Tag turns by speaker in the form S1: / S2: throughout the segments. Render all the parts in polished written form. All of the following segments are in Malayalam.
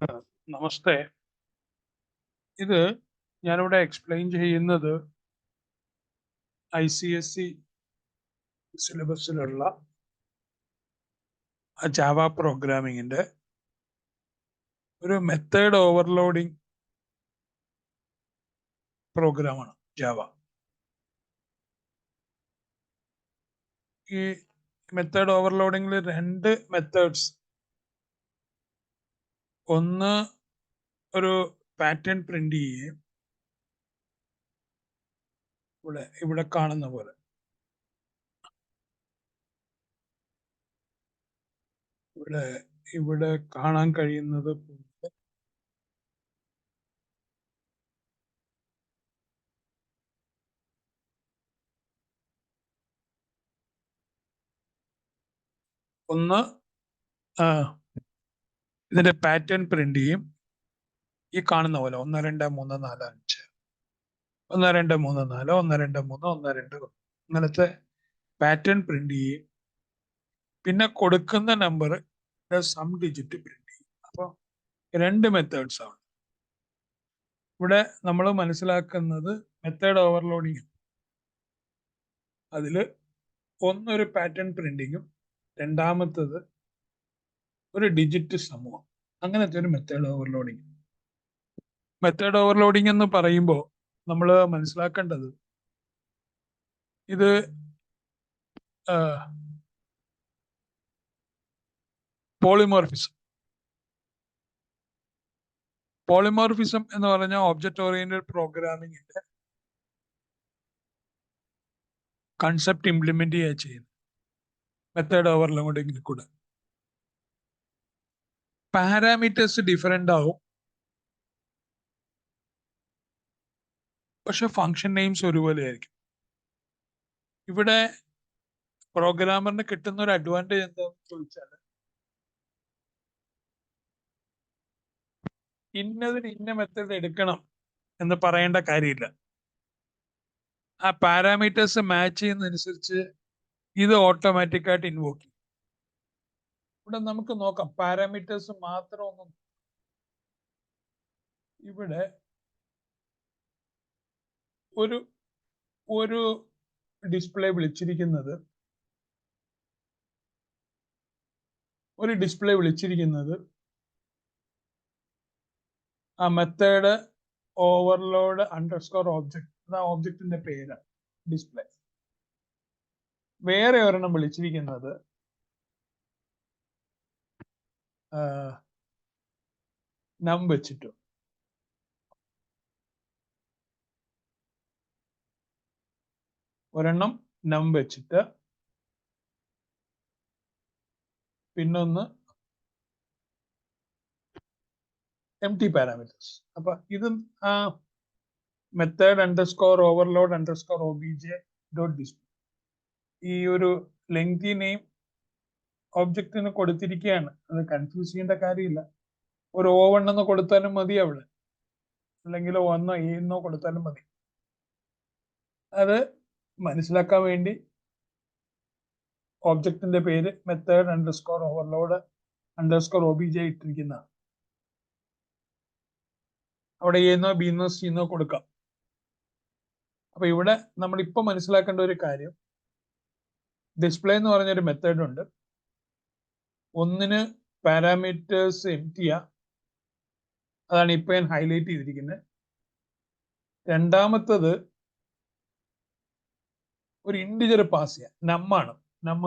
S1: നമസ്തേ. ഇത് ഞാനിവിടെ എക്സ്പ്ലെയിൻ ചെയ്യുന്നത് ICSE സിലബസിലുള്ള ജാവ പ്രോഗ്രാമിങ്ങിന്റെ ഒരു മെത്തേഡ് ഓവർലോഡിംഗ് പ്രോഗ്രാമാണ് ജാവ. ഈ മെത്തേഡ് ഓവർലോഡിംഗിൽ രണ്ട് മെത്തേഡ്സ്, ഒന്ന് ഒരു പാറ്റേൺ പ്രിന്റ് ചെയ്യുകയും ഇവിടെ കാണുന്ന പോലെ ഇവിടെ കാണാൻ കഴിയുന്നത് ഒന്ന് ഇതിന്റെ പാറ്റേൺ പ്രിന്റ് ചെയ്യും. ഈ കാണുന്ന പോലെ 1 2 3 4 5 1 2 3 4 1 2 3 1 2 അങ്ങനത്തെ പാറ്റേൺ പ്രിന്റ് ചെയ്യും. പിന്നെ കൊടുക്കുന്ന നമ്പർ സം ഡിജിറ്റ് പ്രിന്റ് ചെയ്യും. അപ്പോൾ രണ്ട് മെത്തേഡ്സ് ആണ് ഇവിടെ നമ്മൾ മനസ്സിലാക്കുന്നത്. മെത്തേഡ് ഓവർലോഡിങ് അതിൽ ഒന്നൊരു പാറ്റേൺ പ്രിന്റിങ്ങും രണ്ടാമത്തത് ഒരു ഡിജിറ്റ് സമൂഹം. അങ്ങനത്തെ ഒരു മെത്തേഡ് ഓവർലോഡിങ്. മെത്തേഡ് ഓവർലോഡിങ് എന്ന് പറയുമ്പോൾ നമ്മൾ മനസ്സിലാക്കേണ്ടത് ഇത് പോളിമോർഫിസം എന്ന് പറഞ്ഞാൽ ഒബ്ജക്റ്റ് ഓറിയന്റഡ് പ്രോഗ്രാമിങ്ങിന്റെ കൺസെപ്റ്റ് ഇംപ്ലിമെന്റ് ചെയ്യുക ചെയ്യുന്നത് മെത്തേഡ് ഓവർലോഡിങ്ങിൽ കൂടെ. പാരാമീറ്റേഴ്സ് ഡിഫറെന്റ് ആവും, പക്ഷെ ഫങ്ഷൻ നെയിംസ് ഒരുപോലെ ആയിരിക്കും. ഇവിടെ പ്രോഗ്രാമറിന് കിട്ടുന്ന ഒരു അഡ്വാൻറ്റേജ് എന്താണെന്ന് ചോദിച്ചാൽ, ഇന്നതിന് ഇന്ന മെത്തേഡ് എടുക്കണം എന്ന് പറയേണ്ട കാര്യമില്ല. ആ പാരാമീറ്റേഴ്സ് മാച്ച് ചെയ്യുന്നതനുസരിച്ച് ഇത് ഓട്ടോമാറ്റിക്കായിട്ട് ഇൻവോക്ക് ചെയ്യും. ഇവിടെ നമുക്ക് നോക്കാം, പാരാമീറ്റേഴ്സ് മാത്രം ഒന്നും. ഇവിടെ ഒരു ഡിസ്പ്ലേ വിളിച്ചിരിക്കുന്നത് ആ മെത്തേഡ് ഓവർലോഡ് അണ്ടർസ്കോർ ഓബ്ജക്ട്, ആ ഓബ്ജക്റ്റിന്റെ പേര് ഡിസ്പ്ലേ. വേറെ ഒരെണ്ണം വിളിച്ചിരിക്കുന്നത് നം വെച്ചിട്ടു. ഒരെണ്ണം നം വെച്ചിട്ട്, പിന്നൊന്ന് empty പാരാമീറ്റേഴ്സ്. അപ്പൊ ഇത് method underscore overload underscore obj dot display, ഈ ഒരു ലെങ്തി നെയിം ഓബ്ജക്റ്റിന് കൊടുത്തിരിക്കുകയാണ്. അത് കൺഫ്യൂസ് ചെയ്യേണ്ട കാര്യമില്ല. ഒരു O1 എന്ന് കൊടുത്താലും മതി അവിടെ, അല്ലെങ്കിൽ 1 എന്നോ കൊടുത്താലും മതി. അത് മനസ്സിലാക്കാൻ വേണ്ടി ഓബ്ജക്റ്റിന്റെ പേര് method underscore overload underscore obj ഇട്ടിരിക്കുന്ന. അവിടെ എന്നോ ബിന്നോ സിന്നോ കൊടുക്കാം. അപ്പൊ ഇവിടെ നമ്മൾ ഇപ്പൊ മനസ്സിലാക്കേണ്ട ഒരു കാര്യം, ഡിസ്പ്ലേ എന്ന് പറഞ്ഞൊരു മെത്തേഡ് ഉണ്ട്. ഒന്നിന് പാരാമീറ്റേഴ്സ് എംപ്റ്റിയാ, അതാണ് ഇപ്പൊ ഞാൻ ഹൈലൈറ്റ് ചെയ്തിരിക്കുന്നത്. രണ്ടാമത്തത് ഒരു ഇൻഡിജർ പാസ് ചെയ്യാം. നമ്മാണ്, നമ്മ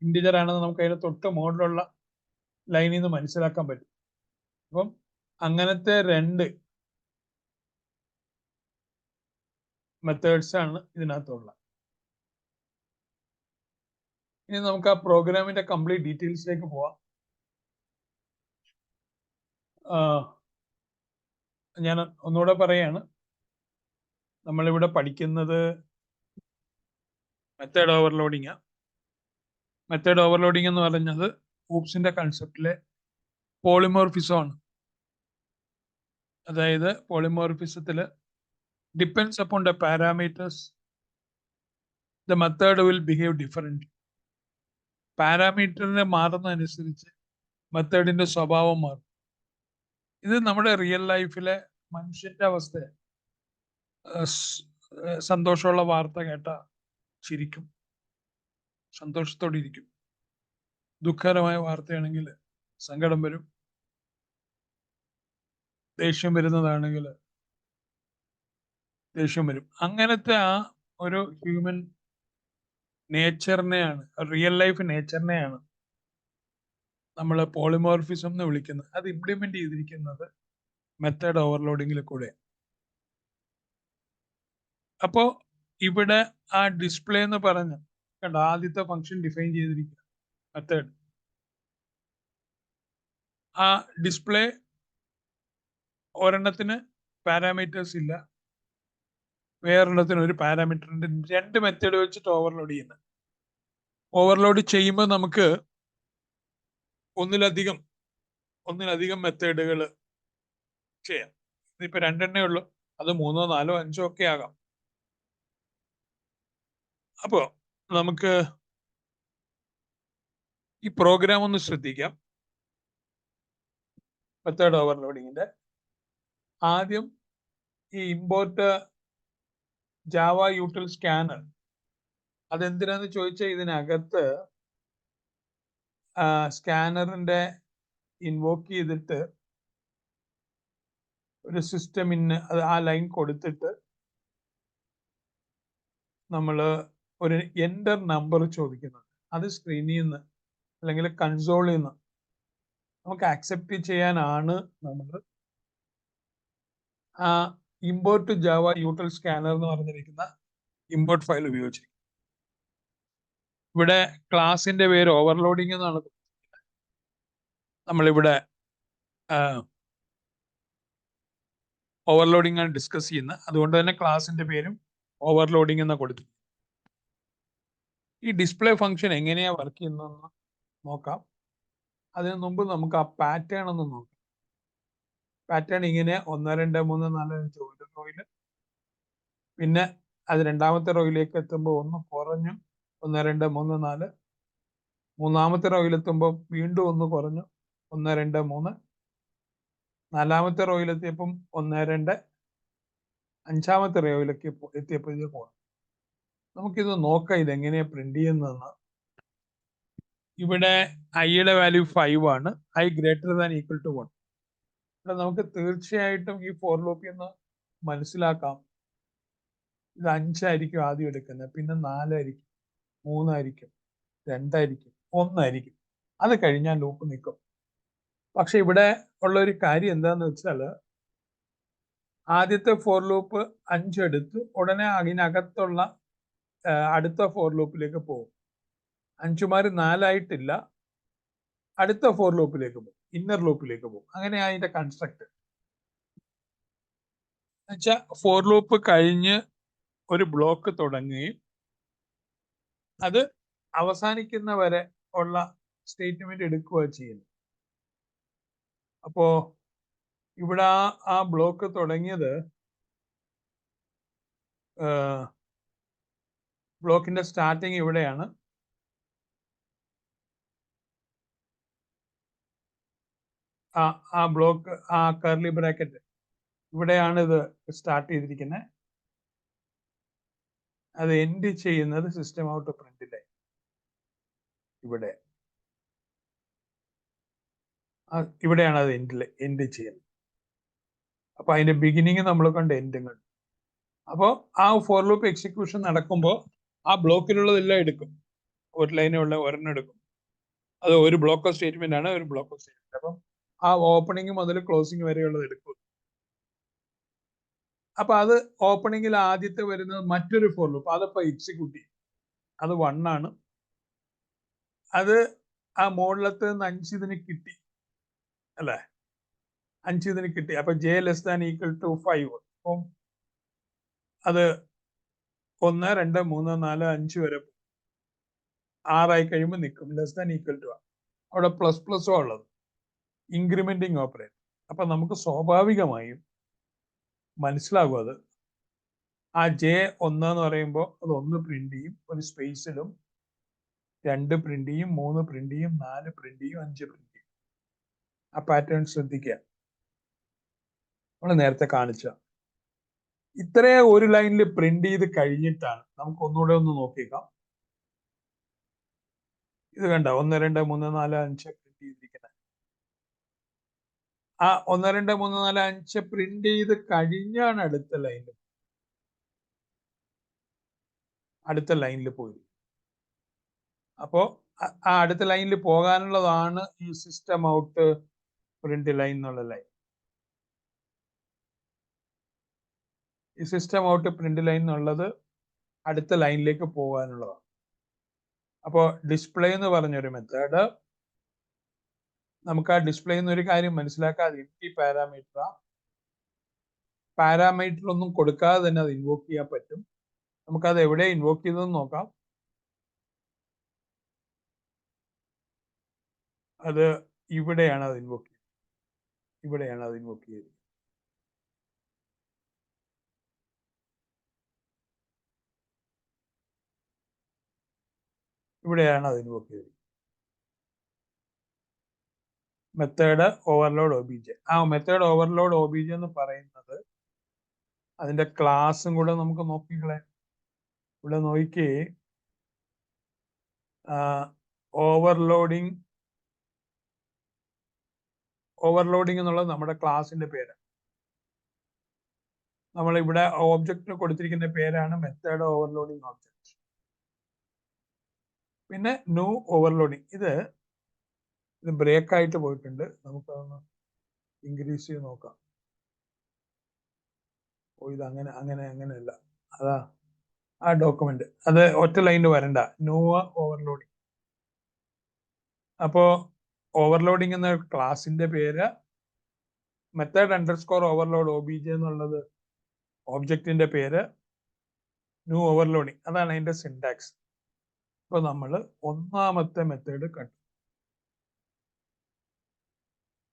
S1: ഇൻഡിജർ ആണെന്ന് നമുക്ക് അതിന് തൊട്ട് മുകളിലുള്ള ലൈനിൽ നിന്ന് മനസ്സിലാക്കാൻ പറ്റും. അപ്പം അങ്ങനത്തെ രണ്ട് മെത്തേഡ്സ് ആണ് ഇതിനകത്തുള്ള. ഇനി നമുക്ക് ആ പ്രോഗ്രാമിന്റെ കംപ്ലീറ്റ് ഡീറ്റെയിൽസിലേക്ക് പോവാം. ഞാൻ ഒന്നുകൂടെ പറയാണ്, നമ്മളിവിടെ പഠിക്കുന്നത് മെത്തേഡ് ഓവർലോഡിങ്. മെത്തേഡ് ഓവർലോഡിങ് എന്ന് പറഞ്ഞത് ഊപ്സിന്റെ കൺസെപ്റ്റിലെ പോളിമോർഫിസം ആണ്. അതായത് പോളിമോർഫിസത്തിൽ depends upon the parameters, the method will behave different. പാരാമീറ്ററിനെ മാറുന്നതനുസരിച്ച് മെത്തേഡിന്റെ സ്വഭാവം മാറും. ഇത് നമ്മുടെ റിയൽ ലൈഫിലെ മനുഷ്യന്റെ അവസ്ഥ. സന്തോഷമുള്ള വാർത്ത കേട്ട ചിരിക്കും, സന്തോഷത്തോടെ ഇരിക്കും. ദുഃഖകരമായ വാർത്തയാണെങ്കിൽ സങ്കടം വരും. ദേഷ്യം വരുന്നതാണെങ്കിൽ ദേഷ്യം വരും. അങ്ങനത്തെ ആ ഒരു ഹ്യൂമൻ നേച്ചറിനെയാണ്, റിയൽ ലൈഫ് നേച്ചറിനെയാണ് നമ്മൾ പോളിമോർഫിസം എന്ന് വിളിക്കുന്നത്. അത് ഇംപ്ലിമെന്റ് ചെയ്തിരിക്കുന്നത് മെത്തേഡ് ഓവർലോഡിങ്ങിൽ കൂടെ. അപ്പോ ഇവിടെ ആ ഡിസ്പ്ലേ എന്ന് പറഞ്ഞ് കണ്ടോ, ആദ്യത്തെ ഫംഗ്ഷൻ ഡിഫൈൻ ചെയ്തിരിക്കുക മെത്തേഡ്. ആ ഡിസ്പ്ലേ ഒരെണ്ണത്തിന് പാരാമീറ്റേഴ്സ് ഇല്ല, വേറൊരെണ്ണത്തിന് ഒരു പാരാമീറ്റർ ഉണ്ട്. രണ്ട് മെത്തേഡ് വെച്ചിട്ട് ഓവർലോഡ് ചെയ്യുന്നത്. ഓവർലോഡ് ചെയ്യുമ്പോൾ നമുക്ക് ഒന്നിലധികം മെത്തേഡുകൾ ചെയ്യാം. ഇതിപ്പോ രണ്ടെണ്ണേ ഉള്ളൂ, അത് 3, 4, 5 ഒക്കെ ആകാം. അപ്പോ നമുക്ക് ഈ പ്രോഗ്രാം ഒന്ന് ശ്രദ്ധിക്കാം. മെത്തേഡ് ഓവർലോഡിങ്ങിന്റെ ആദ്യം ഈ ഇമ്പോർട്ട് ജാവ യൂട്ടിൽ സ്കാനർ. അതെന്തിനാന്ന് ചോദിച്ചാൽ ഇതിനകത്ത് സ്കാനറിന്റെ ഇൻവോക്ക് ചെയ്തിട്ട് ഒരു സിസ്റ്റം അത് ആ ലൈൻ കൊടുത്തിട്ട് നമ്മൾ ഒരു എൻ്റർ നമ്പർ ചോദിക്കുന്നുണ്ട്. അത് സ്ക്രീനിൽ നിന്ന് അല്ലെങ്കിൽ കൺസോളിൽ നിന്ന് നമുക്ക് ആക്സെപ്റ്റ് ചെയ്യാനാണ് നമ്മൾ ആ ഇമ്പോർട്ട് ജാവ യൂട്ടിൽ സ്കാനർ എന്ന് പറഞ്ഞിരിക്കുന്ന ഇമ്പോർട്ട് ഫയൽ ഉപയോഗിച്ചിരിക്കുന്നത്. ഇവിടെ ക്ലാസിന്റെ പേര് ഓവർലോഡിങ് എന്നാണ്. നമ്മളിവിടെ ഓവർലോഡിംഗ് ആണ് ഡിസ്കസ് ചെയ്യുന്നത്. അതുകൊണ്ട് തന്നെ ക്ലാസിന്റെ പേരും ഓവർലോഡിംഗ് എന്ന് കൊടുത്തു. ഈ ഡിസ്പ്ലേ ഫംഗ്ഷൻ എങ്ങനെയാ വർക്ക് ചെയ്യുന്നതെന്ന് നോക്കാം. അതിനു മുമ്പ് നമുക്ക് ആ പാറ്റേൺ ഒന്ന് നോക്കാം. പാറ്റേൺ ഇങ്ങനെ 1, 2, 3, 4, 5 ഒരു റോയില്, പിന്നെ അത് രണ്ടാമത്തെ റോയിലേക്ക് എത്തുമ്പോൾ ഒന്ന് കുറഞ്ഞു 1, 2, 3, 4. മൂന്നാമത്തെ റോയിലെത്തുമ്പോൾ വീണ്ടും ഒന്ന് കുറഞ്ഞു 1, 2, 3. നാലാമത്തെ റോയിലെത്തിയപ്പം 1, 2. അഞ്ചാമത്തെ റോയിലേക്ക് എത്തിയപ്പോൾ ഇത് കുറഞ്ഞു. നമുക്കിത് നോക്കാം ഇതെങ്ങനെയാ പ്രിന്റ് ചെയ്യുന്നതെന്ന്. ഇവിടെ ഐയുടെ വാല്യൂ 5 ആണ്. I greater than equal to 1. ഇവിടെ നമുക്ക് തീർച്ചയായിട്ടും ഈ ഫോർ ലൂപ്പിൽ നിന്ന് മനസ്സിലാക്കാം ഇത് 5 ആയിരിക്കും ആദ്യം എടുക്കുന്നത്, പിന്നെ 4 ആയിരിക്കും, 3 ആയിരിക്കും, 2 ആയിരിക്കും, 1 ആയിരിക്കും. അത് കഴിഞ്ഞാൽ ലൂപ്പ് നിൽക്കും. പക്ഷെ ഇവിടെ ഉള്ള ഒരു കാര്യം എന്താന്ന് വെച്ചാൽ ആദ്യത്തെ ഫോർ ലൂപ്പ് 5 എടുത്ത് ഉടനെ അതിനകത്തുള്ള അടുത്ത ഫോർ ലൂപ്പിലേക്ക് പോകും. 5 4 ആയിട്ടില്ല, അടുത്ത ഫോർ ലൂപ്പിലേക്ക് പോകും, ഇന്നർ ലൂപ്പിലേക്ക് പോകും. അങ്ങനെ അതിന്റെ കൺസ്ട്രക്ട് എന്നുവെച്ചാൽ ഫോർ ലൂപ്പ് കഴിഞ്ഞ് ഒരു ബ്ലോക്ക് തുടങ്ങുകയും അത് അവസാനിക്കുന്ന വരെ ഉള്ള സ്റ്റേറ്റ്മെന്റ് എടുക്കുക ചെയ്യുന്നു. അപ്പോ ഇവിടെ ആ ബ്ലോക്ക് തുടങ്ങിയത് ബ്ലോക്കിന്റെ സ്റ്റാർട്ടിങ് ഇവിടെയാണ്. ആ ബ്ലോക്ക്, ആ കർലി ബ്രാക്കറ്റ് ഇവിടെയാണ് ഇത് സ്റ്റാർട്ട് ചെയ്തിരിക്കുന്നത്. അത് എൻഡ് ചെയ്യുന്നത് സിസ്റ്റം ഔട്ട് പ്രിന്റിലെ ഇവിടെയാണ് അത് എൻഡ് ചെയ്യുന്നത്. അപ്പൊ അതിന്റെ ബിഗിനിങ് നമ്മൾ കണ്ട് എൻഡും കണ്ടു. അപ്പോൾ ആ ഫോർ ലൂപ്പ് എക്സിക്യൂഷൻ നടക്കുമ്പോൾ ആ ബ്ലോക്കിലുള്ളതെല്ലാം എടുക്കും. ഒരു ലൈനുള്ള ഒരെണ്ണം എടുക്കും. അത് ഒരു ബ്ലോക്ക് ഓഫ് സ്റ്റേറ്റ്മെന്റ് ആണ്, ഒരു ബ്ലോക്ക് ഓഫ് സ്റ്റേറ്റ്മെന്റ്. അപ്പം ആ ഓപ്പണിംഗ് മുതൽ ക്ലോസിംഗ് വരെയുള്ളത് എടുക്കും. അപ്പൊ അത് ഓപ്പണിംഗിൽ ആദ്യത്തെ വരുന്നത് മറ്റൊരു ഫോർ ലൂപ്പ്, അതപ്പോ എക്സിക്യൂട്ട് ചെയ്യും. അത് 1 ആണ്. അത് ആ മുകളിലത്ത് നിന്ന് 5 ഇതിന് കിട്ടി അല്ലേ, 5 ഇതിന് കിട്ടി. അപ്പൊ j less than equal to 5. അപ്പം അത് 1, 2, 3, 4, 5 വരെ 6 ആയി കഴിയുമ്പോൾ നിൽക്കും. ലെസ് ദാൻ ഈക്വൽ ടു അവിടെ പ്ലസ് ഉള്ളത് ഇൻക്രിമെന്റിങ് ഓപ്പറേറ്റർ. അപ്പൊ നമുക്ക് സ്വാഭാവികമായും മനസ്സിലാകും അത് ആ J1 എന്ന് പറയുമ്പോൾ അത് 1 പ്രിന്റ് ചെയ്യും ഒരു സ്പേസിലും, 2 പ്രിന്റ് ചെയ്യും, 3 പ്രിന്റ് ചെയ്യും, 4 പ്രിന്റ് ചെയ്യും, 5 പ്രിന്റ് ചെയ്യും. ആ പാറ്റേൺ ശ്രദ്ധിക്കുക. നമ്മൾ നേരത്തെ കാണിച്ച ഇത്രേ ഒരു ലൈനിൽ പ്രിന്റ് ചെയ്ത് കഴിഞ്ഞിട്ടാണ് നമുക്ക് ഒന്നുകൂടെ ഒന്ന് നോക്കിയേക്കാം. ഇത് കണ്ട 1 2 3 4 5 പ്രിന്റ് ചെയ്തിരിക്കുന്നത്. ആ 1 2 3 4 5 പ്രിന്റ് ചെയ്ത് കഴിഞ്ഞാണ് അടുത്ത ലൈനിൽ പോയി. അപ്പോ ആ അടുത്ത ലൈനിൽ പോകാനുള്ളതാണ് ഈ സിസ്റ്റം ഔട്ട് പ്രിന്റ് ലൈൻ എന്നുള്ള ലൈൻ. ഈ സിസ്റ്റം ഔട്ട് പ്രിന്റ് ലൈൻ എന്നുള്ളത് അടുത്ത ലൈനിലേക്ക് പോകാനുള്ളതാണ്. അപ്പോൾ ഡിസ്പ്ലേ എന്ന് പറഞ്ഞൊരു മെത്തേഡ്, നമുക്ക് ആ ഡിസ്പ്ലേ എന്നൊരു കാര്യം മനസ്സിലാക്കാതെ ഈ പാരാമീറ്റർ ഒന്നും കൊടുക്കാതെ തന്നെ അത് ഇൻവോക്ക് ചെയ്യാൻ പറ്റും. നമുക്കത് എവിടെ ഇൻവോക്ക് ചെയ്തതെന്ന് നോക്കാം. അത് ഇവിടെയാണ് അത് ഇൻവോക്ക് ചെയ്തത്. ഇവിടെയാണ് അത് ഇൻവോക്ക് ചെയ്തത്. ഇവിടെയാണ് അത് ഇൻവോക്ക് ചെയ്തത്. Method overload OBJ. ആ മെത്തേഡ് ഓവർലോഡ് ഒബിജെ എന്ന് പറയുന്നത് അതിന്റെ ക്ലാസ്സും കൂടെ നമുക്ക് നോക്കിക്കളെ. ഇവിടെ നോക്കിക്കേ, ഓവർലോഡിങ് എന്നുള്ളത് നമ്മുടെ ക്ലാസിന്റെ പേര്. നമ്മൾ ഇവിടെ ഓബ്ജക്റ്റിന് കൊടുത്തിരിക്കുന്ന പേരാണ് മെത്തേഡ് ഓവർലോഡിങ് ഓബ്ജക്റ്റ്. പിന്നെ ന്യൂ ഓവർലോഡിങ്, ഇത് ബ്രേക്ക് ആയിട്ട് പോയിട്ടുണ്ട്. നമുക്കതൊന്ന് ഇൻക്രീസ് ചെയ്ത് നോക്കാം. ഇത് അങ്ങനെയല്ല. അതാ ആ ഡോക്യുമെന്റ്, അത് ഒറ്റ ലൈനിൽ വരണ്ട. New overloading. അപ്പോ ഓവർലോഡിങ് എന്ന ക്ലാസിന്റെ പേര്, മെത്തേഡ് അണ്ടർസ്കോർ ഓവർലോഡ് ഒബിജെ എന്നുള്ളത് ഓബ്ജക്റ്റിന്റെ പേര്, ന്യൂ ഓവർലോഡിങ് അതാണ് അതിന്റെ സിന്റാക്സ്. ഇപ്പൊ നമ്മൾ ഒന്നാമത്തെ മെത്തേഡ് കണ്ടു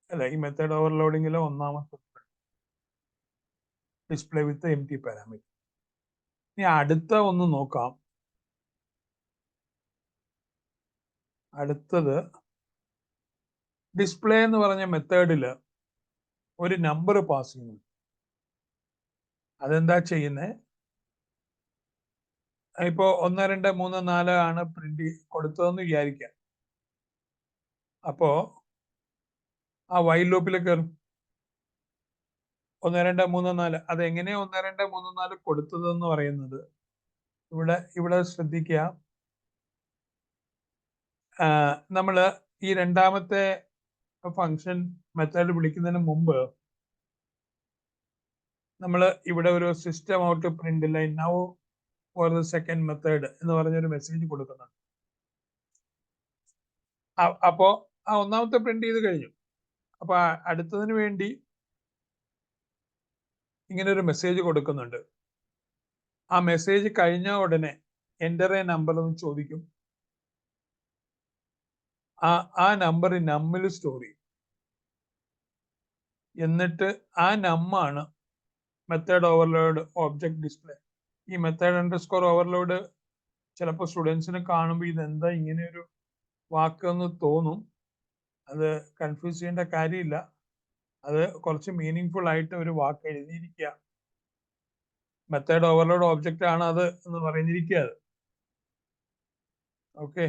S1: അല്ല, ഈ മെത്തേഡ് ഓവർലോഡിങ്ങിലെ ഒന്നാമത്തെ ഡിസ്പ്ലേ വിത്ത് എം ടി പാരാമീറ്റർ. ഇനി അടുത്ത ഒന്ന് നോക്കാം. അടുത്തത് ഡിസ്പ്ലേ എന്ന് പറഞ്ഞ മെത്തേഡില് ഒരു നമ്പർ പാസ് ചെയ്യുന്നു. അതെന്താ ചെയ്യുന്നത്? ഇപ്പോ 1 2 3 4 ആണ് പ്രിന്റ് കൊടുത്തതെന്ന് വിചാരിക്കാം. അപ്പോ ആ വൈൽ ലൂപ്പിൽ കയറും. 1 2 3 4 അത് എങ്ങനെയാ 1 2 3 4 കൊടുത്തതെന്ന് പറയുന്നത് ഇവിടെ ശ്രദ്ധിക്കുക. നമ്മള് ഈ രണ്ടാമത്തെ ഫംഗ്ഷൻ മെത്തേഡ് വിളിക്കുന്നതിന് മുമ്പ് നമ്മൾ ഇവിടെ ഒരു system out print line now for the second method എന്ന് പറഞ്ഞൊരു മെസ്സേജ് കൊടുക്കുന്നുണ്ട്. അപ്പോ ആ ഒന്നാമത്തെ പ്രിന്റ് ചെയ്ത് കഴിഞ്ഞു. അപ്പൊ അടുത്തതിന് വേണ്ടി ഇങ്ങനെ ഒരു മെസ്സേജ് കൊടുക്കുന്നുണ്ട്. ആ മെസ്സേജ് കഴിഞ്ഞ ഉടനെ എൻ്റർ എ നമ്പർ എന്ന് ചോദിക്കും. ആ നമ്പർ നമ്മിൽ സ്റ്റോർ ചെയ്യും. എന്നിട്ട് ആ നമ്മാണ് മെത്തേഡ് ഓവർലോഡ് ഒബ്ജക്ട് ഡിസ്പ്ലേ. ഈ മെത്തേഡ് അണ്ടർസ്കോർ ഓവർലോഡ് ചിലപ്പോൾ സ്റ്റുഡൻസിന് കാണുമ്പോൾ ഇതെന്താ ഇങ്ങനെ ഒരു വാക്കെന്ന് തോന്നും. അത് കൺഫ്യൂസ് ചെയ്യേണ്ട കാര്യമില്ല. അത് കുറച്ച് മീനിങ് ഫുൾ ആയിട്ട് ഒരു വാക്ക് എഴുതിയിരിക്കുക. മെത്തേഡ് ഓവർലോഡ് ഓബ്ജക്റ്റ് ആണ് അത് എന്ന് പറഞ്ഞിരിക്കുക. അത് ഓക്കെ.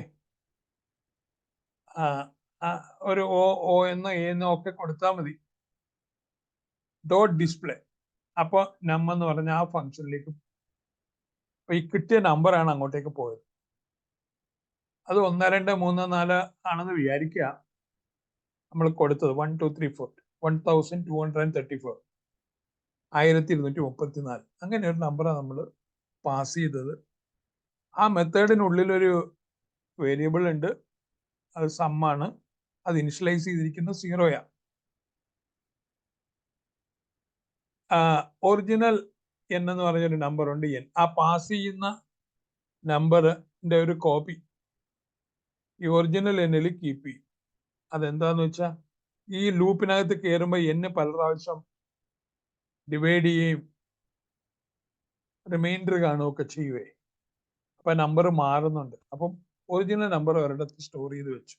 S1: ഒരു ഓ എന്നോ എന്നോ ഒക്കെ കൊടുത്താൽ മതി. Dot display. അപ്പൊ എന്ന് പറഞ്ഞ ആ ഫംഗ്ഷനിലേക്ക് ഈ കിട്ടിയ നമ്പറാണ് അങ്ങോട്ടേക്ക് പോയത്. അത് 1 2 3 4 ആണെന്ന് വിചാരിക്കുക. നമ്മൾ കൊടുത്തത് 1 2 3 4 1234 1234 അങ്ങനെ ഒരു നമ്പറാണ് നമ്മൾ പാസ് ചെയ്തത്. ആ മെത്തേഡിനുള്ളിൽ ഒരു വേരിയബിൾ ഉണ്ട്, അത് സമ്മാണ്. അത് ഇനിഷ്യലൈസ് ചെയ്തിരിക്കുന്നത് 0യാണ്. ഒറിജിനൽ എൻ എന്ന് പറഞ്ഞൊരു നമ്പർ ഉണ്ട്, എൻ. ആ പാസ് ചെയ്യുന്ന നമ്പറിന്റെ ഒരു കോപ്പി ഈ ഒറിജിനൽ എന്നിൽ കീപ്പ് ചെയ്യും. അതെന്താന്ന് വെച്ചാൽ ഈ ലൂപ്പിനകത്ത് കയറുമ്പോൾ എന്നെ പല പ്രാവശ്യം ഡിവൈഡ് ചെയ്യുകയും റിമൈൻഡർ കാണുകയൊക്കെ ചെയ്യുവേ. അപ്പൊ നമ്പർ മാറുന്നുണ്ട്. അപ്പം ഒറിജിനൽ നമ്പർ ഒരിടത്ത് സ്റ്റോർ ചെയ്ത് വെച്ചു.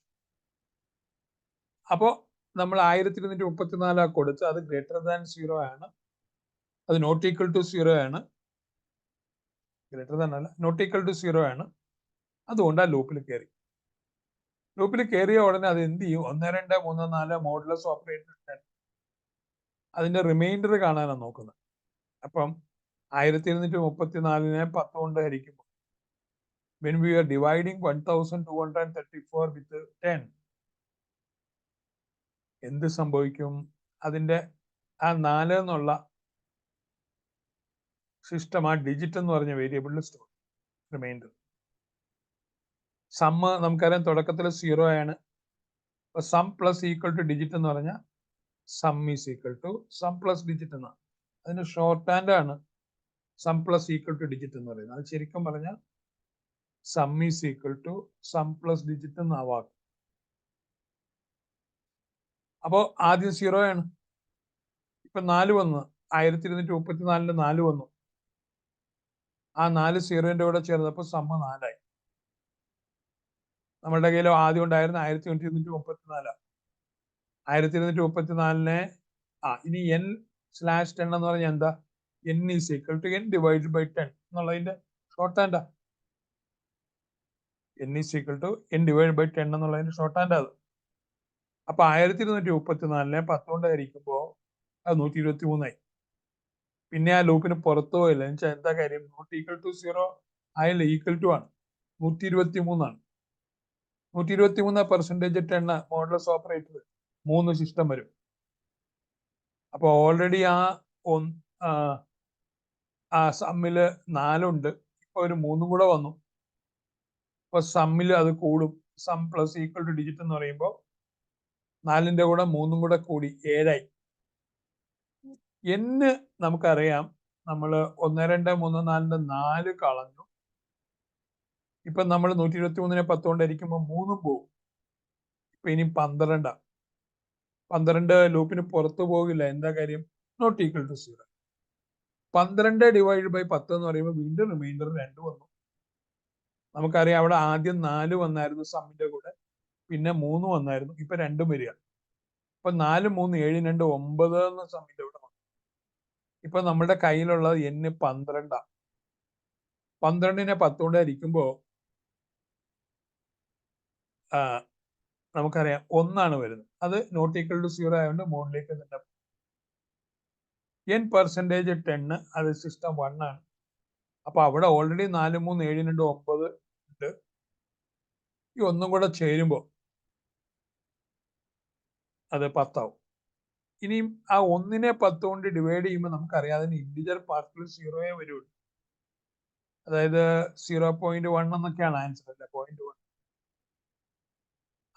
S1: അപ്പോൾ നമ്മൾ 1234 കൊടുത്ത് അത് ഗ്രേറ്റർ ദാൻ 0 ആണ്, അത് നോട്ട് ഈക്വൽ ടു 0 ആണ്, ഗ്രേറ്റർ ദാൻ അല്ല, നോട്ട് ഈക്വൽ ടു 0 ആണ്. അതുകൊണ്ട് ആ ലൂപ്പിൽ കയറി. ലൂപ്പിൽ കയറിയ ഉടനെ അത് എന്ത് ചെയ്യും? 1 2 3 4 മോഡുലസ് ഓപ്പറേറ്റർ അതിന്റെ റിമൈൻഡർ കാണാനാണ് നോക്കുന്നത്. അപ്പം 1234 10 കൊണ്ട് ഹരിക്കുമ്പോൾ when we are dividing 1234 with 10 എന്ത് സംഭവിക്കും? അതിന്റെ ആ 4 എന്നുള്ള സിസ്റ്റം ആ ഡിജിറ്റ് എന്ന് പറഞ്ഞ വേരിയബിളിൽ സ്റ്റോർ റിമൈൻഡർ. സമ്മ് നമുക്കറിയാം തുടക്കത്തിൽ 0 ആണ്. അപ്പൊ sum plus equal to digit എന്ന് പറഞ്ഞാൽ sum is equal to sum plus digit എന്നാണ്. അതിന് ഷോർട്ട് ഹാൻഡ് ആണ് sum plus equal to digit എന്ന് പറയുന്നത്. അത് ശരിക്കും പറഞ്ഞാൽ sum is equal to sum plus digit എന്ന വാക്ക്. അപ്പോ ആദ്യം 0 ആണ്. ഇപ്പൊ 4 വന്നു, 1234 4 വന്നു. ആ 4 0ന്റെ കൂടെ ചേർന്നപ്പോ സമ്മ 4 ആയി. നമ്മളുടെ കയ്യിൽ ആദ്യം ഉണ്ടായിരുന്ന 1234. 1234 ഇനി n/10 എന്ന് പറഞ്ഞാൽ എന്താ? n is equal to n divide by 10 എന്നുള്ളതിന്റെ ഷോർട്ട് ഹാൻഡാ. n is equal to n divide by 10 എന്നുള്ളതിന്റെ ഷോർട്ട് ഹാൻഡ് അത്. അപ്പൊ 1234 10 കൊണ്ട് ഹരിക്കുമ്പോ അത് 123 ആയി. പിന്നെ ആ ലൂപ്പിന് പുറത്തു പോയില്ല. എന്നുവെച്ചാൽ എന്താ കാര്യം? നോട്ട് ഈക്വൽ ടു 0 ആയില്ല, ഈക്വൽ ടു ആണ്. 123 ആണ്. 123% 10 മോഡുലസ് ഓപ്പറേറ്റർ 3 സിസ്റ്റം വരും. അപ്പൊ ഓൾറെഡി ആ സമ്മില് 4 ഉണ്ട്. ഇപ്പൊ ഒരു 3 കൂടെ വന്നു. അപ്പൊ സമ്മില് അത് കൂടും. Sum plus equal to digit എന്ന് പറയുമ്പോൾ 4ന്റെ കൂടെ 3 കൂടെ കൂടി 7 ആയി. എന്ന് നമുക്കറിയാം. നമ്മള് 1 2 3 4 4 കളഞ്ഞു. ഇപ്പൊ നമ്മൾ 123 10 കൊണ്ടിരിക്കുമ്പോൾ 3 പോകും. ഇപ്പൊ ഇനി 12. 12 ലൂപ്പിന് പുറത്തു പോകില്ല. എന്താ കാര്യം? Not equal to 0. 12 divide by 10 എന്ന് പറയുമ്പോൾ വീണ്ടും റിമൈൻഡർ 2 വന്നു. നമുക്കറിയാം അവിടെ ആദ്യം 4 വന്നായിരുന്നു സമ്മിന്റെ കൂടെ, പിന്നെ 3 വന്നായിരുന്നു, ഇപ്പൊ 2 വരിക. അപ്പൊ 4 3 7 2 9 എന്ന സമ്മിന്റെ കൂടെ വന്നു. ഇപ്പൊ നമ്മുടെ കയ്യിലുള്ളത് n 12. 12നെ 10 കൊണ്ട് ഹരിക്കുമ്പോ നമുക്കറിയാം 1 ആണ് വരുന്നത്. അത് നോട്ട് ഈക്വൽ ടു 0 ആയതുകൊണ്ട് മോഡിലേക്ക് തന്നെ n% 10 അത് സിസ്റ്റം 1 ആണ്. അപ്പൊ അവിടെ ഓൾറെഡി 4 3 7 2 9 ഉണ്ട്. ഈ ഒന്നും കൂടെ ചേരുമ്പോ അത് 10 ആവും. ഇനിയും ആ 1നെ 10 കൊണ്ട് ഡിവൈഡ് ചെയ്യുമ്പോൾ നമുക്കറിയാം അതിന് ഇന്റിജർ പാർട്ടിൽ 0 വരുള്ളൂ. അതായത് 0.1 എന്നൊക്കെയാണ് ആൻസർ, അല്ലെ? 0.1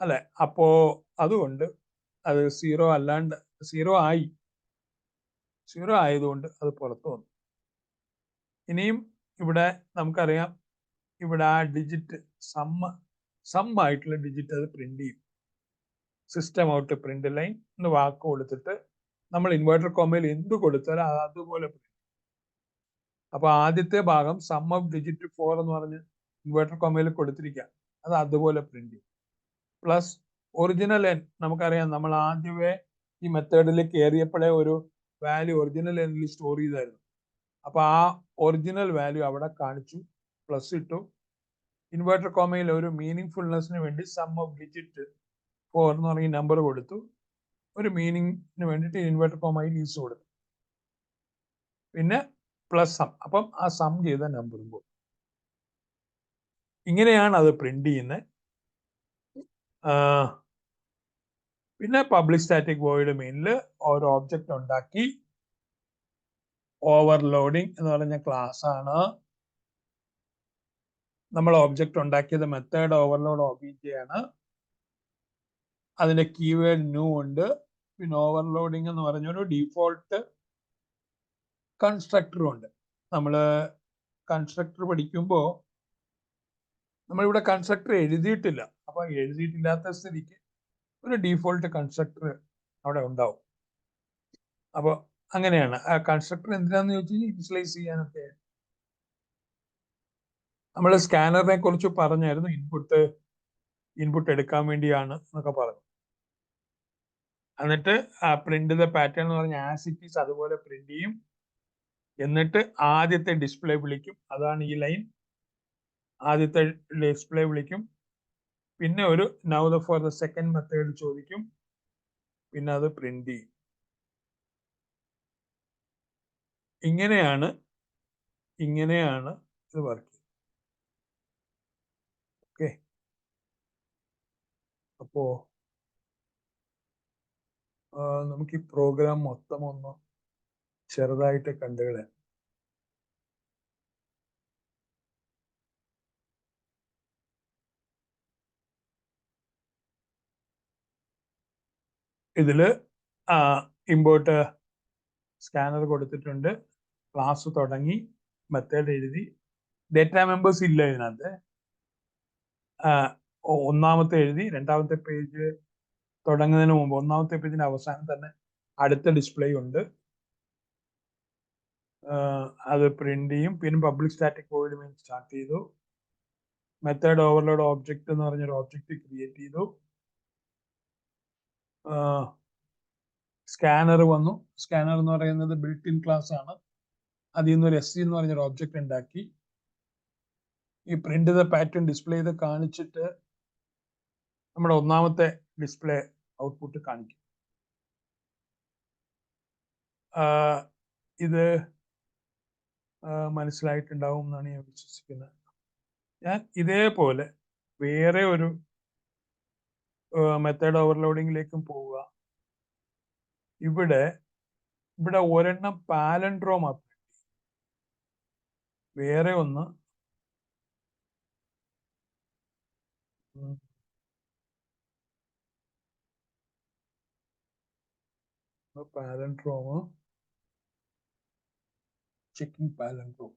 S1: അല്ലെ? അപ്പോ അതുകൊണ്ട് അത് 0 അല്ലാണ്ട് 0 ആയി. 0 ആയതുകൊണ്ട് അത് പുറത്തു വന്നു. ഇനിയും ഇവിടെ നമുക്കറിയാം, ഇവിടെ ആ ഡിജിറ്റ് സം ആയിട്ടുള്ള ഡിജിറ്റ് അത് പ്രിന്റ് ചെയ്യും. സിസ്റ്റം ഔട്ട് പ്രിന്റ് ലൈൻ എന്ന് വാക്ക് കൊടുത്തിട്ട് നമ്മൾ ഇൻവെർട്ടർ കോമയിൽ എന്ത് കൊടുത്താലും അത് അതുപോലെ പ്രിന്റ്. അപ്പൊ ആദ്യത്തെ ഭാഗം സം ഓഫ് ഡിജിറ്റ് 4 എന്ന് പറഞ്ഞ് ഇൻവെർട്ടർ കോമയിൽ കൊടുത്തിരിക്കുക, അത് അതുപോലെ പ്രിന്റ് ചെയ്യും. പ്ലസ് ഒറിജിനൽ n നമുക്കറിയാം. നമ്മൾ ആദ്യമേ ഈ മെത്തേഡിൽ കയറിയപ്പോഴേ ഒരു വാല്യൂ ഒറിജിനൽ എന്നിൽ സ്റ്റോർ ചെയ്തായിരുന്നു. അപ്പൊ ആ ഒറിജിനൽ വാല്യൂ അവിടെ കാണിച്ചു, പ്ലസ് ഇട്ടു. ഇൻവെർട്ടർ കോമയിൽ ഒരു മീനിങ് ഫുൾനെസ്സിന് വേണ്ടി സം ഓഫ് ഡിജിറ്റ് 4 എന്ന് പറഞ്ഞ നമ്പർ കൊടുത്തു. ഒരു മീനിങ്ങിന് വേണ്ടിയിട്ട് ഇൻവെർട്ടർ കോമയിൽ ഈസ് കൊടുത്തു. പിന്നെ പ്ലസ് സം. അപ്പം ആ സം ചെയ്ത നമ്പറും പോകും. ഇങ്ങനെയാണ് അത് പ്രിന്റ് ചെയ്യുന്നത്. പിന്നെ പബ്ലിക് സ്റ്റാറ്റിക് വോയിഡ് മെയിനിൽ ഒരു ഒബ്ജക്റ്റ് ഉണ്ടാക്കി. ഓവർലോഡിങ് എന്ന് പറഞ്ഞ ക്ലാസ് ആണ്. നമ്മൾ ഒബ്ജക്റ്റ് ഉണ്ടാക്കിയത് മെത്തേഡ് ഓവർലോഡ് ഒബിജെ ആണ്. അതിന്റെ കീവേഡ് ന്യൂ ഉണ്ട്. പിന്നെ ഓവർലോഡിങ് എന്ന് പറഞ്ഞൊരു ഡീഫോൾട്ട് കൺസ്ട്രക്ടറും ഉണ്ട്. നമ്മള് കൺസ്ട്രക്ടർ പഠിക്കുമ്പോൾ നമ്മളിവിടെ കൺസ്ട്രക്ടർ എഴുതിയിട്ടില്ല. അപ്പൊ എഴുതിയിട്ടില്ലാത്ത സ്ഥിതിക്ക് ഒരു ഡീഫോൾട്ട് കൺസ്ട്രക്ടർ അവിടെ ഉണ്ടാവും. അപ്പൊ അങ്ങനെയാണ്. ആ കൺസ്ട്രക്ടർ എന്തിനാന്ന് ചോദിച്ചാൽ ഇനിഷ്യലൈസ് ചെയ്യാനൊക്കെ. നമ്മൾ സ്കാനറിനെ കുറിച്ച് പറഞ്ഞായിരുന്നു. ഇൻപുട്ട് എടുക്കാൻ വേണ്ടിയാണ് എന്നൊക്കെ പറഞ്ഞു. എന്നിട്ട് പ്രിന്റ് ദ പാറ്റേൺ എന്ന് പറഞ്ഞ ആസ് ഇറ്റ് ഈസ് അതുപോലെ പ്രിന്റ് ചെയ്യും. എന്നിട്ട് ആദ്യത്തെ ഡിസ്പ്ലേ വിളിക്കും, അതാണ് ഈ ലൈൻ. ആദ്യത്തെ ഡിസ്പ്ലേ വിളിക്കും, പിന്നെ ഒരു now for the second method ചോദിക്കും, പിന്നെ അത് പ്രിന്റ് ചെയ്യും. ഇങ്ങനെയാണ് ഇത് വർക്ക് ചെയ്യുന്നത്. ഓക്കെ, അപ്പോ നമുക്ക് ഈ പ്രോഗ്രാം മൊത്തം ഒന്ന് ചെറുതായിട്ട് കണ്ടുകളയാം. ഇതില് ഇമ്പോർട്ട് സ്കാനർ കൊടുത്തിട്ടുണ്ട്, ക്ലാസ് തുടങ്ങി, മെത്തേഡ് എഴുതി. ഡേറ്റ മെമ്പേഴ്സ് ഇല്ല ഇതിനകത്ത്. ഒന്നാമത്തെ എഴുതി, രണ്ടാമത്തെ പേജ് തുടങ്ങുന്നതിന് മുമ്പ് ഒന്നാമത്തെ പേജിന്റെ അവസാനം തന്നെ അടുത്ത ഡിസ്പ്ലേ ഉണ്ട്, അത് പ്രിന്റ് ചെയ്യും. പിന്നെ public static void main start ചെയ്തു. മെത്തേഡ് ഓവർലോഡ് ഓബ്ജക്റ്റ് എന്ന് പറഞ്ഞൊരു ഓബ്ജക്റ്റ് ക്രിയേറ്റ് ചെയ്തു. സ്കാനർ വന്നു. സ്കാനർ എന്ന് പറയുന്നത് ബിൽറ്റ് ഇൻ ക്ലാസ് ആണ്. അതിൽ നിന്ന് ഒരു SC എന്ന് പറഞ്ഞൊരു ഓബ്ജക്റ്റ് ഉണ്ടാക്കി. ഈ പ്രിന്റ് ദ പാറ്റേൺ ഡിസ്പ്ലേ ചെയ്ത് കാണിച്ചിട്ട് നമ്മുടെ ഒന്നാമത്തെ ഡിസ്പ്ലേ ഔട്ട്പുട്ട് കാണിക്കും. ഇത് മനസ്സിലായിട്ടുണ്ടാവും എന്നാണ് ഞാൻ വിശ്വസിക്കുന്നത്. ഞാൻ ഇതേപോലെ വേറെ ഒരു മെത്തേഡ് ഓവർലോഡിങ്ങിലേക്കും പോവുക. ഇവിടെ ഒരെണ്ണം പാലൻഡ്രോ മാത്രം, വേറെ ഒന്ന് പാലൻഡ്രോമ്, ചെക്കിംഗ് പാലൻഡ്രോം.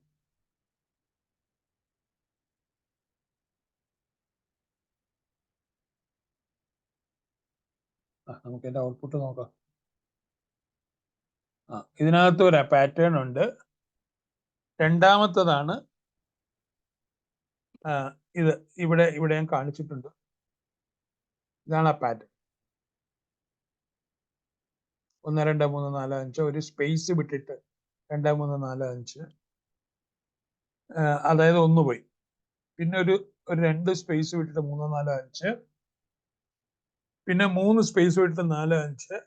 S1: നമുക്ക് എന്റെ ഔട്ട്പുട്ട് നോക്കാം. ഇതിനകത്ത് ഒരു പാറ്റേൺ ഉണ്ട്. രണ്ടാമത്തതാണ് ഇത്. ഇവിടെ ഞാൻ കാണിച്ചിട്ടുണ്ട്. ഇതാണ് ആ പാറ്റേൺ. 1 2 3 4 5 ഒരു സ്പേസ് വിട്ടിട്ട് 2 3 4 5, അതായത് 1 പോയി. പിന്നെ ഒരു 2 സ്പേസ് വിട്ടിട്ട് 3 4 5, പിന്നെ 3 സ്പേസ് വിട്ടിട്ട് 4 5,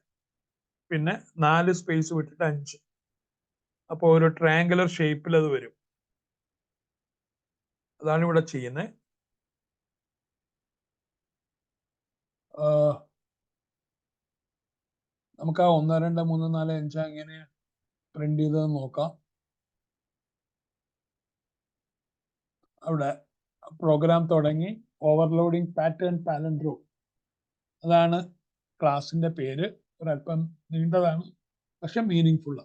S1: പിന്നെ 4 സ്പേസ് വിട്ടിട്ട് 5. അപ്പോൾ ഒരു ട്രയാങ്കുലർ ഷേപ്പിൽ അത് വരും. അതാണ് ഇവിടെ ചെയ്യുന്നത്. നമുക്ക് ആ 1 2 3 4 5 എങ്ങനെ പ്രിന്റ് ചെയ്തത് നോക്കാം. അവിടെ പ്രോഗ്രാം തുടങ്ങി, ഓവർലോഡിങ് പാറ്റേൺ പാലൻഡ്രോം, അതാണ് ക്ലാസിന്റെ പേര്. ഒരല്പം നീണ്ടതാണ്, പക്ഷെ മീനിങ് ഫുൾ.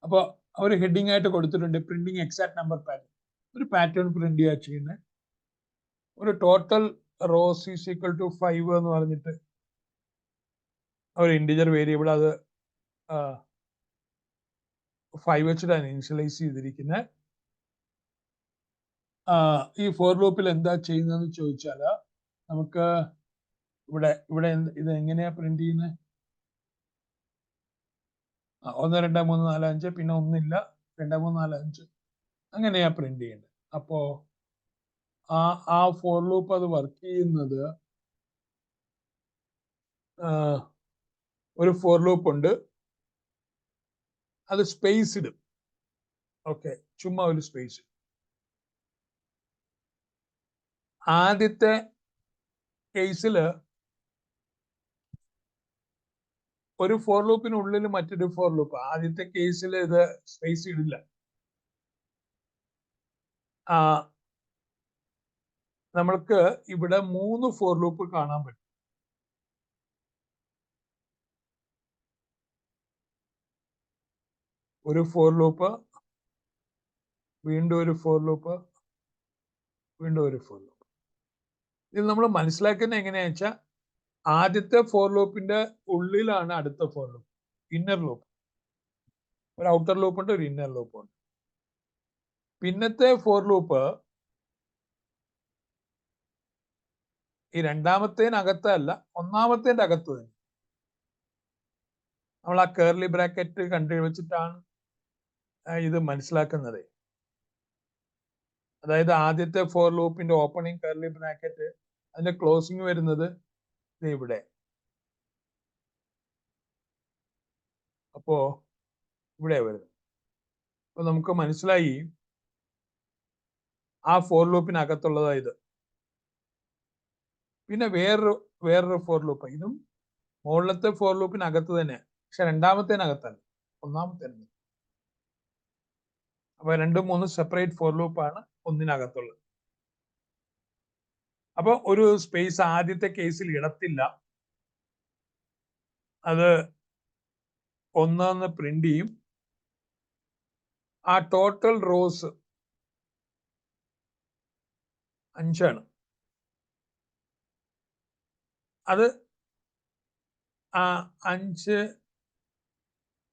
S1: അപ്പൊ അവർ ഹെഡിങ് ആയിട്ട് കൊടുത്തിട്ടുണ്ട് പ്രിന്റിങ് എക്സാക്ട് നമ്പർ പാറ്റേൺ. ഒരു പാറ്റേൺ പ്രിന്റ് ചെയ്യുക ചെയ്യുന്നത്. ഒരു total rows is equal to 5 എന്ന് പറഞ്ഞിട്ട് ഒരു ഇന്റിജർ വേരിയബിൾ, അത് 5 വെച്ചിട്ടാണ് ഇനിഷ്യലൈസ് ചെയ്തിരിക്കുന്നത്. ഈ ഫോർ ലൂപ്പിൽ എന്താ ചെയ്യുന്നതെന്ന് ചോദിച്ചാൽ നമുക്ക് ഇവിടെ ഇത് എങ്ങനെയാ പ്രിന്റ് ചെയ്യുന്നത്? 1 2 3 4 5, പിന്നെ ഒന്നില്ല, 2 3 4 5, അങ്ങനെയാ പ്രിന്റ് ചെയ്യേണ്ടത്. അപ്പോ ആ ഫോർ ലൂപ്പ് അത് വർക്ക് ചെയ്യുന്നത്, ഒരു ഫോർ ലൂപ്പ് ഉണ്ട്, അത് സ്പേസ് ഇടും. ഓക്കെ, ചുമ്മാ ഒരു സ്പേസ്. ആദ്യത്തെ കേസില് ഒരു ഫോർ ലൂപ്പിനുള്ളിൽ മറ്റൊരു ഫോർ ലൂപ്പ്. ആദ്യത്തെ കേസിൽ ഇത് സ്പേസ് ഇടില്ല. നമ്മൾക്ക് ഇവിടെ 3 ഫോർ ലൂപ്പ് കാണാൻ പറ്റും. ഒരു ഫോർ ലൂപ്പ്, വീണ്ടും ഒരു ഫോർ ലൂപ്പ്, വീണ്ടും ഒരു ഫോർ ലൂപ്പ്. ഇത് നമ്മൾ മനസ്സിലാക്കുന്നത് എങ്ങനെയാണെന്ന് വെച്ചാൽ, ആദ്യത്തെ ഫോർ ലൂപ്പിന്റെ ഉള്ളിലാണ് അടുത്ത ഫോർ ലൂപ്പ്, ഇന്നർ ലൂപ്പ്. ഒരു ഔട്ടർ ലൂപ്പ് ഉണ്ട്, ഒരു ഇന്നർ ലൂപ്പ് ഉണ്ട്. പിന്നത്തെ ഫോർ ലൂപ്പ് ഈ രണ്ടാമത്തേനകത്തല്ല, ഒന്നാമത്തേന്റെ അകത്ത് തന്നെ. നമ്മൾ ആ കേർലി ബ്രാക്കറ്റ് കണ്ടുവച്ചിട്ടാണ് ഇത് മനസ്സിലാക്കുന്നത്. അതായത് ആദ്യത്തെ ഫോർ ലൂപ്പിന്റെ ഓപ്പണിംഗ് കർലി ബ്രാക്കറ്റ്, അതിന്റെ ക്ലോസിംഗ് വരുന്നത് ഇവിടെ. അപ്പോ ഇവിടെ വരുന്നത്. അപ്പൊ നമുക്ക് മനസ്സിലായി ആ ഫോർ ലൂപ്പിനകത്തുള്ളതാ ഇത്. പിന്നെ വേറൊരു ഫോർ ലൂപ്പ്, ഇതും മുകളിലത്തെ ഫോർ ലൂപ്പിനകത്ത് തന്നെ, പക്ഷെ രണ്ടാമത്തേനകത്തല്ല, ഒന്നാമത്തെ. അപ്പൊ 2, 3 സെപ്പറേറ്റ് ഫോർ ലൂപ്പാണ് ഒന്നിനകത്തുള്ളത്. അപ്പൊ ഒരു സ്പേസ് ആദ്യത്തെ കേസിൽ ഇടത്തില്ല, അത് 1 പ്രിന്റ് ചെയ്യും. ആ ടോട്ടൽ റോസ് 5 അത് ആ 5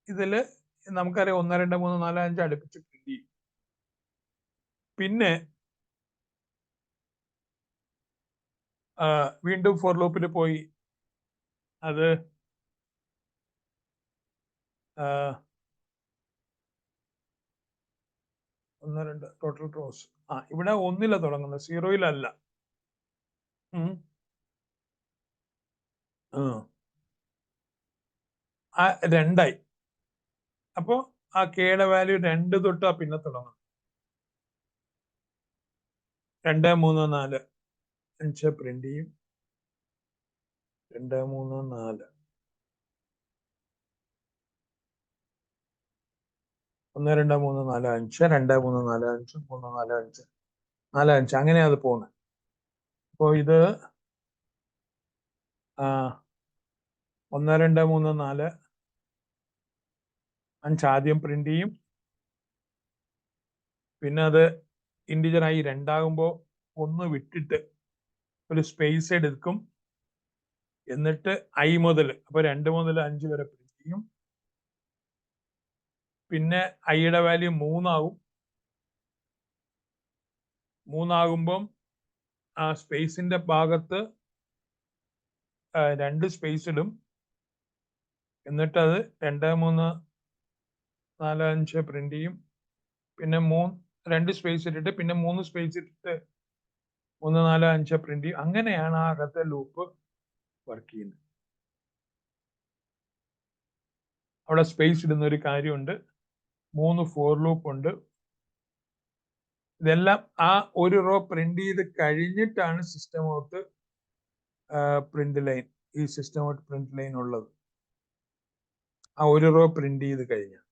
S1: ഇതില് നമുക്കറിയാം 1, 2, 3, 4, 5 അടുപ്പിച്ച് പ്രിന്റ് ചെയ്യും. പിന്നെ വീണ്ടും ഫോർ ലൂപ്പിൽ പോയി അത് 1, 2 ടോട്ടൽ റോസ്. ഇവിടെ 1 തുടങ്ങുന്നത്, 0 2 അപ്പോ ആ കെയുടെ വാല്യൂ 2 തൊട്ടാ പിന്നെ തുടങ്ങും. 2, 3, 4, 5 പ്രിന്റ് ചെയ്യും. 2, 3, 4, 1, 2, 3, 4, 5, 2, 3, 4, 5, 3, 4, 5, 4, 5 അങ്ങനെയാ അത് പോകുന്നത്. അപ്പോ ഇത് 1, 2, 3, 4, 5 ആദ്യം പ്രിന്റ് ചെയ്യും. പിന്നെ അത് ഇന്റിജറായി 2 1 വിട്ടിട്ട് ഒരു സ്പേസ് എടുക്കും. എന്നിട്ട് I മുതൽ, അപ്പൊ 2 മുതൽ 5 വരെ പ്രിന്റ് ചെയ്യും. പിന്നെ ഐയുടെ വാല്യൂ 3 ആകും. 3 ആകുമ്പം ആ സ്പേസിന്റെ ഭാഗത്ത് 2 സ്പേസ് ഇടും. എന്നിട്ട് അത് 2, 3, 4, 5 പ്രിന്റ് ചെയ്യും. പിന്നെ 2 സ്പേസ് ഇട്ടിട്ട് പിന്നെ 3 സ്പേസ് ഇട്ടിട്ട് 3, 4, 5 പ്രിന്റ് ചെയ്യും. അങ്ങനെയാണ് ആ അകത്തെ ലൂപ്പ് വർക്ക് ചെയ്യുന്നത്. അവിടെ സ്പേസ് ഇടുന്ന ഒരു കാര്യമുണ്ട്, 3 ഫോർ ലൂപ്പ് ഉണ്ട്. ഇതെല്ലാം ആ ഒരു റോ പ്രിന്റ് ചെയ്ത് കഴിഞ്ഞിട്ടാണ് സിസ്റ്റം ഔട്ട് പ്രിന്റ് ലൈൻ, ഈ സിസ്റ്റം ഔട്ട് പ്രിന്റ് ലൈൻ ഉള്ളത്. ആ ഒരു റോ പ്രിന്റ് ചെയ്ത് കഴിഞ്ഞാൽ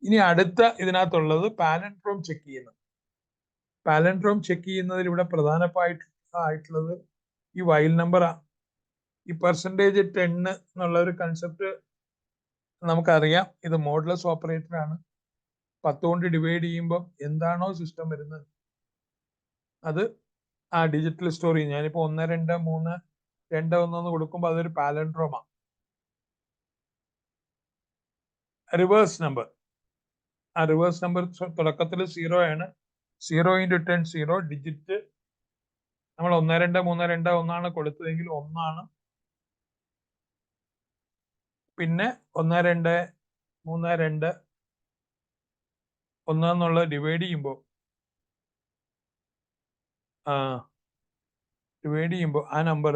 S1: ഇനി അടുത്ത ഇതിനകത്തുള്ളത് പാലൻഡ്രോം ചെക്ക് ചെയ്യുന്നത്. പാലൻഡ്രോം ചെക്ക് ചെയ്യുന്നതിൽ ഇവിടെ പ്രധാനമായിട്ടുള്ളത് ഈ വൈൽ നമ്പർ. ഈ %10 എന്നുള്ള ഒരു കൺസെപ്റ്റ് നമുക്കറിയാം. ഇത് മോഡുലസ് ഓപ്പറേറ്റർ ആണ്. 10 കൊണ്ട് ഡിവൈഡ് ചെയ്യുമ്പോൾ എന്താണോ സിസ്റ്റം വരുന്നത് അത് ആ ഡിജിറ്റൽ സ്റ്റോർ ചെയ്യും. ഞാനിപ്പോ 1, 2, 3, 2, 1 കൊടുക്കുമ്പോൾ അതൊരു പാലൻഡ്രോമാണ്. റിവേഴ്സ് നമ്പർ, ആ റിവേഴ്സ് നമ്പർ തുടക്കത്തിൽ 0 ആണ്. 0 × 10 0 ഡിജിറ്റ്. നമ്മൾ 1, 2, 3, 2, 1 കൊടുത്തതെങ്കിൽ 1. പിന്നെ 1, 2, 3, 2, 1 എന്നുള്ളത് ഡിവൈഡ് ചെയ്യുമ്പോൾ ആ നമ്പർ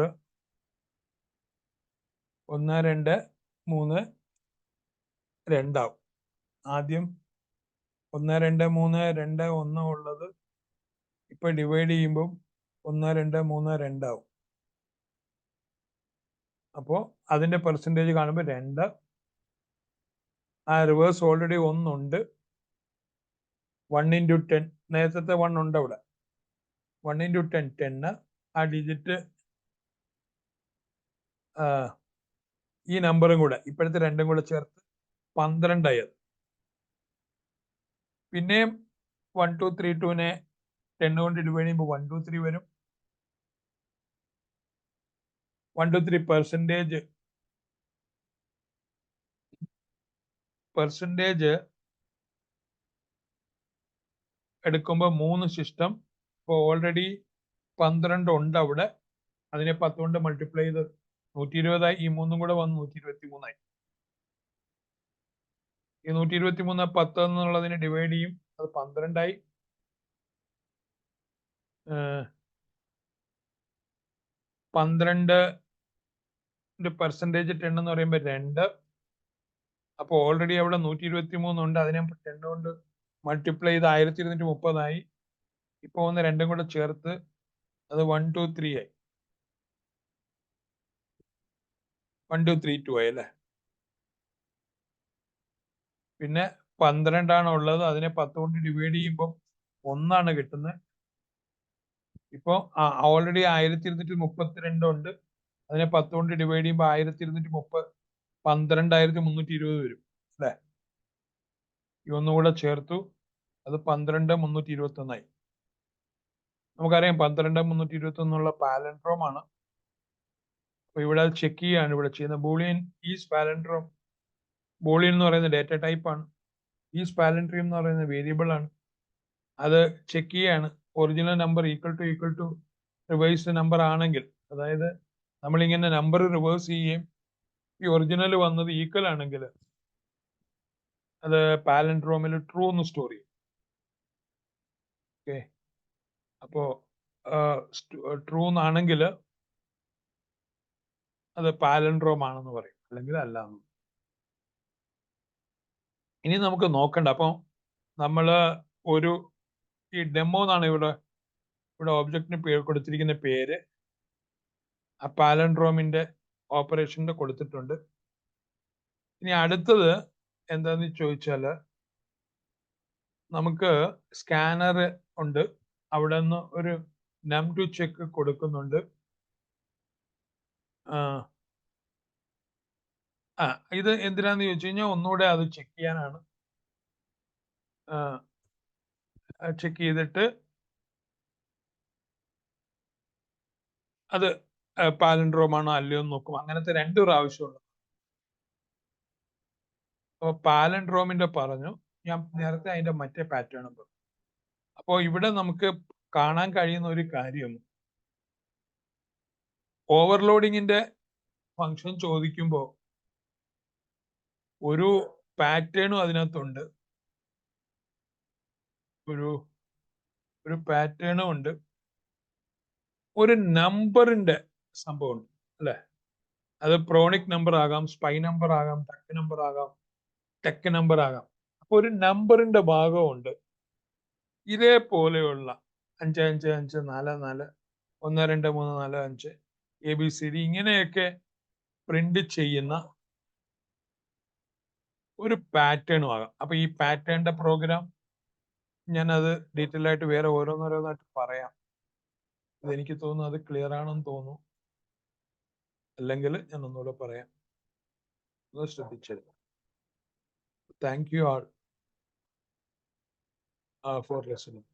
S1: 1, 2, 3, 2 ആവും. ആദ്യം 1, 2, 3, 2, 1 ഉള്ളത് ഇപ്പൊ ഡിവൈഡ് ചെയ്യുമ്പോൾ 1, 2, 3, 2 ആവും. അപ്പോ അതിന്റെ പെർസെൻറ്റേജ് കാണുമ്പോൾ 2. ആ റിവേഴ്സ് ഓൾറെഡി 1 ഉണ്ട്. 1 × 10, നേരത്തെ 1 ഉണ്ട് അവിടെ. 1 × 10 10. ആ ഡിജിറ്റ് ഈ നമ്പറും കൂടെ, ഇപ്പോഴത്തെ 2 കൂടെ ചേർത്ത് 12 ആയത്. പിന്നെയും 1, 2, 3, 2നെ 10 കൊണ്ട് ഡിവൈഡ് ചെയ്യുമ്പോൾ 1, 2, 3 വരും. 1, 2, 3 പെർസെൻറ്റേജ് എടുക്കുമ്പോൾ 3 സിസ്റ്റം. ഇപ്പോൾ ഓൾറെഡി 12 ഉണ്ട് അവിടെ. അതിനെ 10 കൊണ്ട് മൾട്ടിപ്ലൈ ചെയ്ത് 120 ഈ 3 കൂടെ വന്ന് 123 ഈ 123 10 എന്നുള്ളതിനെ ഡിവൈഡ് ചെയ്യും, അത് 12 12 പെർസെൻറ്റേജ് 10 എന്ന് പറയുമ്പോൾ 2. അപ്പോൾ ഓൾറെഡി അവിടെ 123 ഉണ്ട്, അതിനെ 10 കൊണ്ട് മൾട്ടിപ്ലൈ ചെയ്ത് 1230 ഇപ്പൊ ഒന്ന് 2 കൂടെ ചേർത്ത് അത് 123 1232 അല്ലേ. പിന്നെ 12 ഉള്ളത്, അതിനെ 10 കൊണ്ട് ഡിവൈഡ് ചെയ്യുമ്പോൾ 1 കിട്ടുന്നത്. ഇപ്പൊ ഓൾറെഡി 1232 ഉണ്ട്, അതിനെ 10 കൊണ്ട് ഡിവൈഡ് ചെയ്യുമ്പോൾ 1230 12320 വരും അല്ലെ. ഈ ഒന്നുകൂടെ ചേർത്തു, അത് 12321 നമുക്കറിയാം 12321 പാലൻഡ്രോം ആണ്. അപ്പൊ ഇവിടെ അത് ചെക്ക് ചെയ്യാണ് ഇവിടെ ചെയ്യുന്നത്. Boolean is palindrome. ബൂളിയൻ എന്ന് പറയുന്ന ഡേറ്റ ടൈപ്പ് ആണ്. ഈസ് പാലൻഡ്രിയം എന്ന് പറയുന്ന വേരിയബിൾ ആണ്. അത് ചെക്ക് ചെയ്യാണ്. Original number equal to reverse number ആണെങ്കിൽ, അതായത് നമ്മളിങ്ങനെ നമ്പർ റിവേഴ്സ് ചെയ്യുകയും ഈ ഒറിജിനൽ വന്നത് ഈക്വൽ ആണെങ്കിൽ അത് പാലൻഡ്രോമിൽ ട്രൂ എന്ന് സ്റ്റോർ ചെയ്യും. ഓക്കെ, അപ്പോ ട്രൂ എന്നാണെങ്കിൽ അത് പാലൻഡ്രോം ആണെന്ന് പറയും, അല്ലെങ്കിൽ അല്ല എന്ന്. ഇനി നമുക്ക് നോക്കണ്ട. അപ്പൊ നമ്മള് ഒരു ഈ ഡെമോ എന്നാണ് ഇവിടെ ഓബ്ജക്റ്റിന് കൊടുത്തിരിക്കുന്ന പേര്. ആ പാലൻഡ്രോമിന്റെ ഓപ്പറേഷന്റെ കൊടുത്തിട്ടുണ്ട്. ഇനി അടുത്തത് എന്താന്ന് ചോദിച്ചാല്, നമുക്ക് സ്കാനർ ഉണ്ട്, അവിടെ നിന്ന് ഒരു num2 ചെക്ക് കൊടുക്കുന്നുണ്ട്. ഇത് എന്തിനാന്ന് ചോദിച്ചു കഴിഞ്ഞാൽ ഒന്നുകൂടെ അത് ചെക്ക് ചെയ്യാനാണ്. ചെക്ക് ചെയ്തിട്ട് അത് പാലൻഡ്രോം ആണോ അല്ലയോ എന്ന് നോക്കും. അങ്ങനത്തെ 2 പ്രാവശ്യമുള്ളൂ. അപ്പൊ പാലൻഡ്രോമിന്റെ പറഞ്ഞു, ഞാൻ നേരത്തെ അതിന്റെ മറ്റേ പാറ്റേൺ പറഞ്ഞു. അപ്പോ ഇവിടെ നമുക്ക് കാണാൻ കഴിയുന്ന ഒരു കാര്യം, ഓവർലോഡിങ്ങിന്റെ ഫംഗ്ഷൻ ചോദിക്കുമ്പോൾ ഒരു പാറ്റേണും അതിനകത്തുണ്ട്, ഒരു പാറ്റേണും ഉണ്ട്, ഒരു നമ്പറിന്റെ സംഭവമുണ്ട് അല്ലെ. അത് പ്രോണിക് നമ്പർ ആകാം, സ്പൈ നമ്പർ ആകാം, ടക്ക് നമ്പർ ആകാം, ടെക് നമ്പർ ആകാം. അപ്പൊ ഒരു നമ്പറിന്റെ ഭാഗമുണ്ട്. ഇതേപോലെയുള്ള 5554 1234 5 ABCD ഇങ്ങനെയൊക്കെ പ്രിന്റ് ചെയ്യുന്ന ഒരു പാറ്റേണും ആകാം. അപ്പൊ ഈ പാറ്റേണിന്റെ പ്രോഗ്രാം ഞാനത് ഡീറ്റെയിൽ ആയിട്ട് വേറെ ഓരോന്നോരോന്നായിട്ട് പറയാം. ഇതെനിക്ക് തോന്നുന്നു അത് ക്ലിയർ ആണെന്ന് തോന്നുന്നു, അല്ലെങ്കിൽ ഞാൻ ഒന്നുകൂടെ പറയാം. ശ്രദ്ധിച്ചത്. Thank you all for listening.